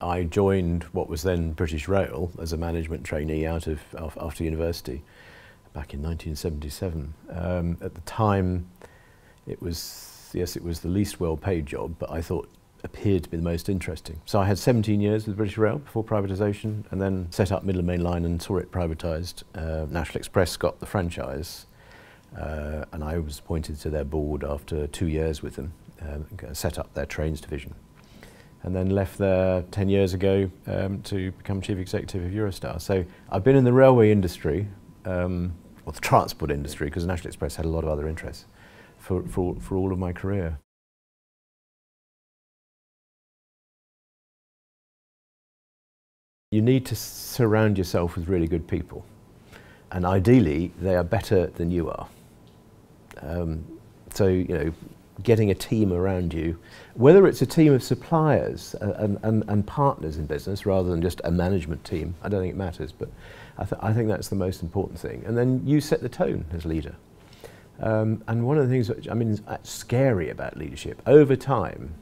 I joined what was then British Rail as a management trainee after university back in 1977. At the time, it was the least well-paid job, but I thought appeared to be the most interesting. So I had 17 years with British Rail before privatisation, and then set up Midland Main Line and saw it privatised. National Express got the franchise, and I was appointed to their board after 2 years with them, set up their trains division. And then left there 10 years ago to become Chief Executive of Eurostar. So I've been in the railway industry, or the transport industry, because National Express had a lot of other interests, for all of my career. You need to surround yourself with really good people, and ideally they are better than you are. So, you know, getting a team around you, whether it's a team of suppliers and partners in business rather than just a management team, I don't think it matters, but I think that's the most important thing. And then you set the tone as leader. And one of the things which, I mean, that's scary about leadership, over time,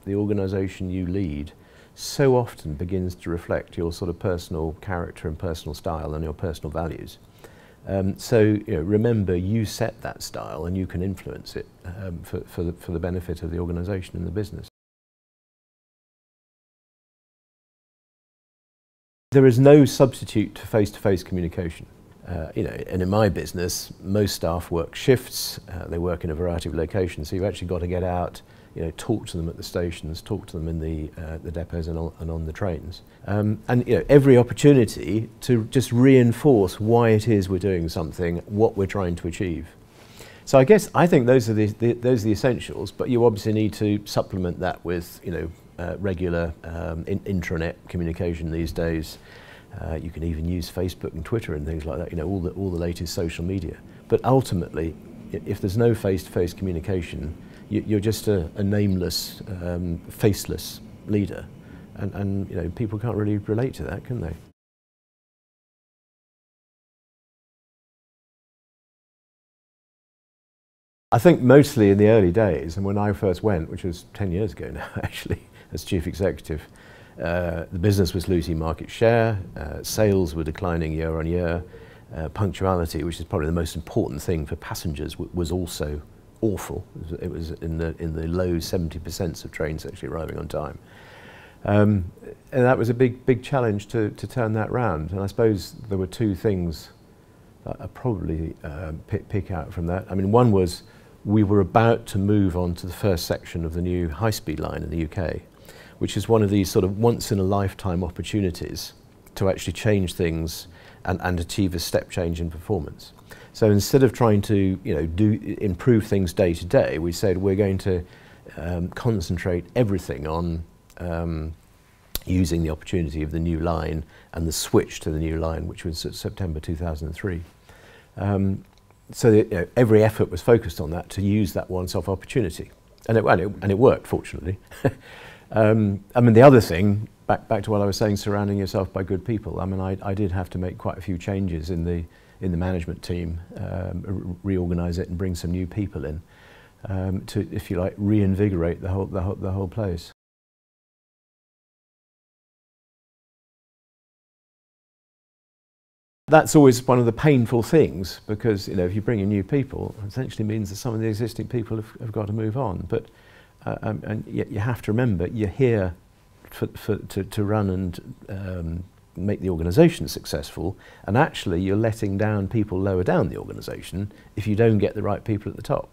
the organisation you lead so often begins to reflect your sort of personal character and personal style and your personal values. So, you know, remember, you set that style and you can influence it for the benefit of the organisation and the business. There is no substitute to face-to-face communication. You know, and in my business, most staff work shifts. They work in a variety of locations, so you've actually got to get out, you know, talk to them at the stations, talk to them in the depots and on the trains. And you know, every opportunity to just reinforce why it is we're doing something, what we're trying to achieve. So I think those are the essentials, but you obviously need to supplement that with, you know, regular intranet communication these days. You can even use Facebook and Twitter and things like that, you know, all the latest social media. But ultimately, if there's no face-to-face communication, you're just a nameless, faceless leader. And you know, people can't really relate to that, can they? I think mostly in the early days, and when I first went, which was 10 years ago now actually, as Chief Executive, the business was losing market share, sales were declining year on year, punctuality, which is probably the most important thing for passengers, was also awful. It was in the low 70% of trains actually arriving on time. And that was a big challenge to turn that round. And I suppose there were two things that I probably pick out from that. I mean, one was we were about to move on to the first section of the new high-speed line in the UK, which is one of these sort of once-in-a-lifetime opportunities to actually change things and achieve a step change in performance. So instead of trying to, you know, improve things day to day, we said we're going to concentrate everything on using the opportunity of the new line and the switch to the new line, which was September 2003. So that, you know, every effort was focused on that, to use that once-off opportunity, and it worked, fortunately. I mean, the other thing, back to what I was saying, surrounding yourself by good people. I mean, I did have to make quite a few changes in the management team, reorganise it and bring some new people in to, if you like, reinvigorate the whole place. That's always one of the painful things, because, you know, if you bring in new people, it essentially means that some of the existing people have got to move on. But and yet you have to remember, you're here to run and make the organisation successful, and actually you're letting down people lower down the organisation if you don't get the right people at the top.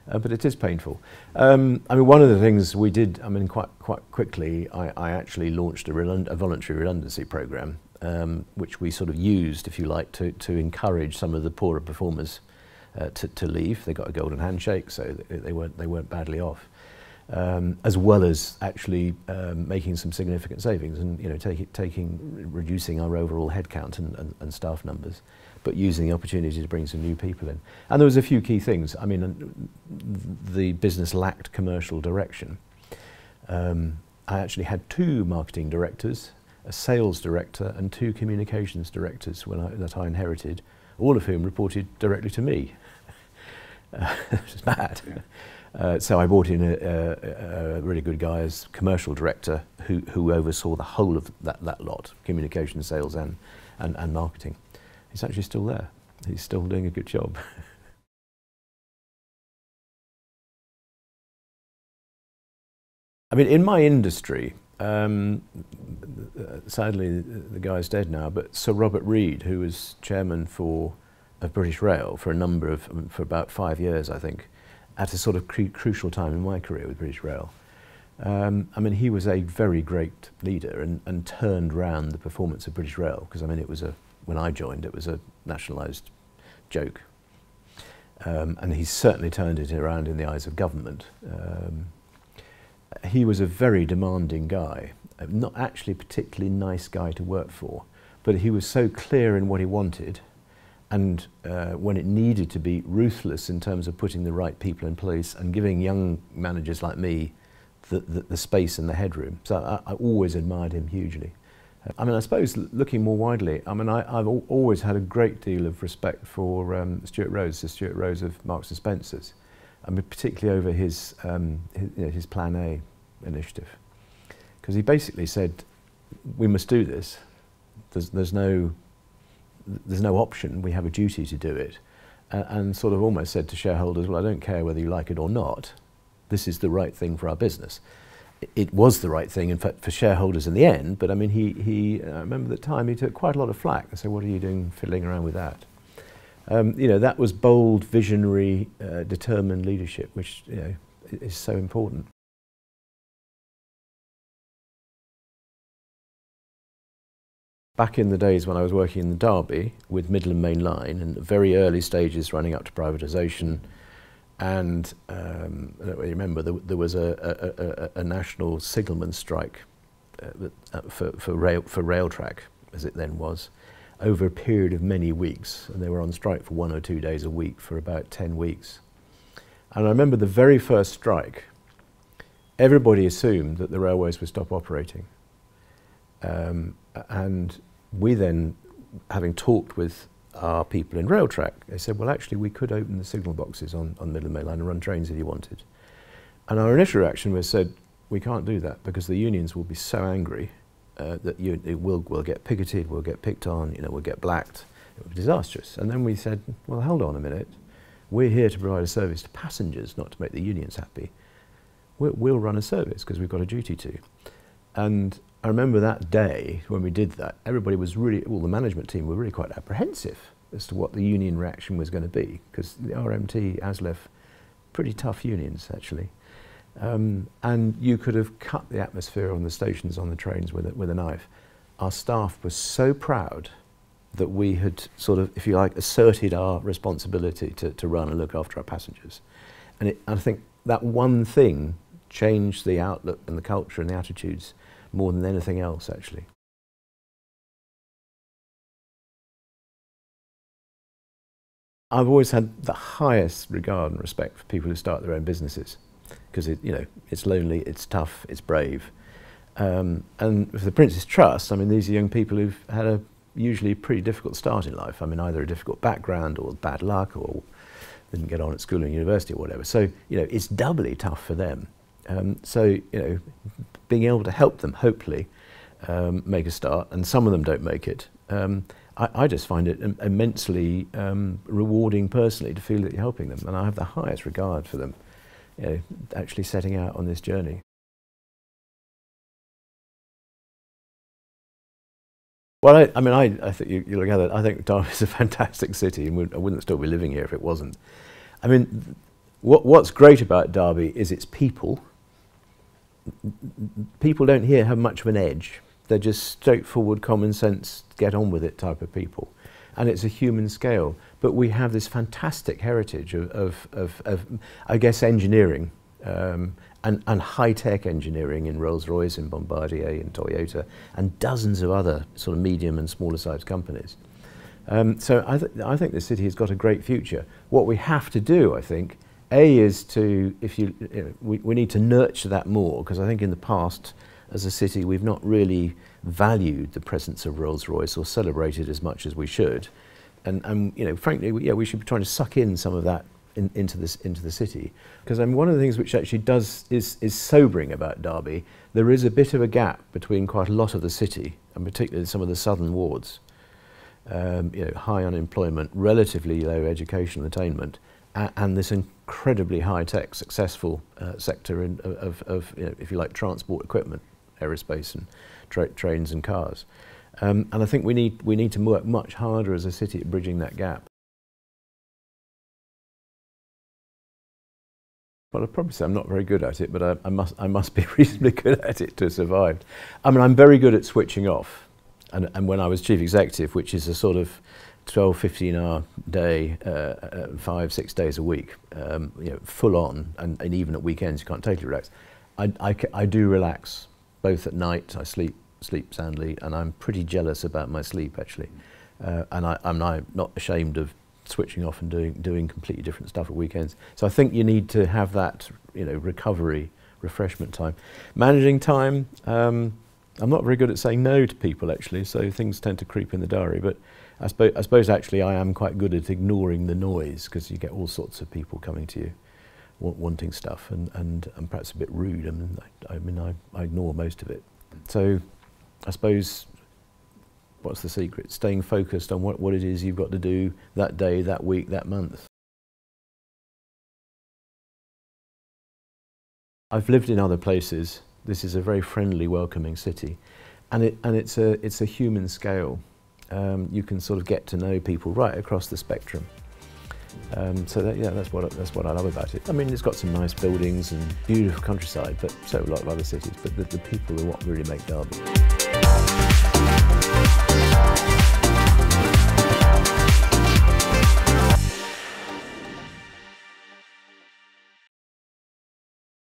But it is painful. I mean, one of the things we did, I mean, quite quickly, I actually launched a voluntary redundancy programme, which we sort of used, if you like, to encourage some of the poorer performers to leave. They got a golden handshake, so they weren't badly off. As well as actually making some significant savings, and, you know, reducing our overall headcount and staff numbers, but using the opportunity to bring some new people in. And there was a few key things. I mean, the business lacked commercial direction. I actually had 2 marketing directors, a sales director, and 2 communications directors that I inherited, all of whom reported directly to me. Which is bad. So I brought in a really good guy as commercial director who oversaw the whole of that lot, communication, sales and marketing. He's actually still there. He's still doing a good job. I mean, in my industry, sadly the guy's dead now, but Sir Robert Reid, who was chairman of British Rail for about 5 years, I think, at a sort of crucial time in my career with British Rail. I mean, he was a very great leader and turned round the performance of British Rail, because I mean, when I joined, it was a nationalised joke. And he certainly turned it around in the eyes of government. He was a very demanding guy, not actually a particularly nice guy to work for, but he was so clear in what he wanted, and when it needed to be, ruthless in terms of putting the right people in place and giving young managers like me the space and the headroom. So I always admired him hugely. I mean, I suppose looking more widely, I mean, I've always had a great deal of respect for Stuart Rose, the Stuart Rose of Marks and Spencer's. I mean, particularly over his Plan A initiative, because he basically said, we must do this. There's no option. We have a duty to do it, and sort of almost said to shareholders, well, I don't care whether you like it or not. This is the right thing for our business. It was the right thing, in fact, for shareholders in the end. But I mean, I remember at the time he took quite a lot of flack. They said, "What are you doing, fiddling around with that?" You know, that was bold, visionary, determined leadership, which, you know, is so important. Back in the days when I was working in the Derby with Midland Main Line, in the very early stages running up to privatisation, and I don't really remember, there was a national signalman strike for rail track, as it then was, over a period of many weeks, and they were on strike for 1 or 2 days a week for about 10 weeks. And I remember the very first strike, everybody assumed that the railways would stop operating. And we then, having talked with our people in Railtrack, they said, well, actually, we could open the signal boxes on Midland Main Line and run trains if you wanted. And our initial reaction was said, we can't do that because the unions will be so angry that we'll get picketed, we'll get picked on, you know, we'll get blacked. It would be disastrous. And then we said, well, hold on a minute. We're here to provide a service to passengers, not to make the unions happy. We'll run a service because we've got a duty to. And I remember that day when we did that, everybody was really, well, the management team were really quite apprehensive as to what the union reaction was going to be, because the RMT, ASLEF, pretty tough unions actually. And you could have cut the atmosphere on the stations, on the trains with a knife. Our staff was so proud that we had sort of, if you like, asserted our responsibility to run and look after our passengers. And I think that one thing changed the outlook and the culture and the attitudes more than anything else, actually. I've always had the highest regard and respect for people who start their own businesses, because it's lonely, it's tough, it's brave. And for the Prince's Trust, I mean, these are young people who've had a usually pretty difficult start in life. I mean, either a difficult background or bad luck, or didn't get on at school and university or whatever. So, it's doubly tough for them. So, being able to help them, hopefully, make a start, and some of them don't make it. I just find it immensely rewarding personally to feel that you're helping them, and I have the highest regard for them, actually setting out on this journey. Well, I think you'll gather, I think Derby's a fantastic city, and I wouldn't still be living here if it wasn't. I mean, what's great about Derby is its people. People don't here have much of an edge. They're just straightforward, common sense, get on with it type of people. And it's a human scale. But we have this fantastic heritage of I guess, engineering, and high-tech engineering in Rolls-Royce, in Bombardier, in Toyota, and dozens of other sort of medium and smaller sized companies. So I think the city has got a great future. What we have to do, I think, is to, we need to nurture that more, because I think in the past, as a city, we've not really valued the presence of Rolls-Royce or celebrated as much as we should. And frankly, we should be trying to suck in some of that into the city. Because one of the things which actually is sobering about Derby, there is a bit of a gap between quite a lot of the city, and particularly some of the southern wards. High unemployment, relatively low educational attainment, and this incredibly high-tech, successful sector of if you like, transport equipment, aerospace and trains and cars. And I think we need to work much harder as a city at bridging that gap. Well, I'd probably say I'm not very good at it, but I must be reasonably good at it to have survived. I mean, I'm very good at switching off. And when I was chief executive, which is a sort of 12, 15-hour day, 5, 6 days a week, full on, and even at weekends you can't totally relax. I do relax, both at night. I sleep soundly, and I'm pretty jealous about my sleep actually. And I'm not ashamed of switching off and doing completely different stuff at weekends. So I think you need to have that, recovery, refreshment time. Managing time. I'm not very good at saying no to people actually, so things tend to creep in the diary, but I suppose actually I am quite good at ignoring the noise, because you get all sorts of people coming to you wanting stuff, and I'm perhaps a bit rude. I ignore most of it. So I suppose, what's the secret? Staying focused on what it is you've got to do that day, that week, that month. I've lived in other places. This is a very friendly, welcoming city, and it's a human scale. You can sort of get to know people right across the spectrum. So that's what I love about it. I mean, it's got some nice buildings and beautiful countryside, but so a lot of other cities. But the people are what really make Derby.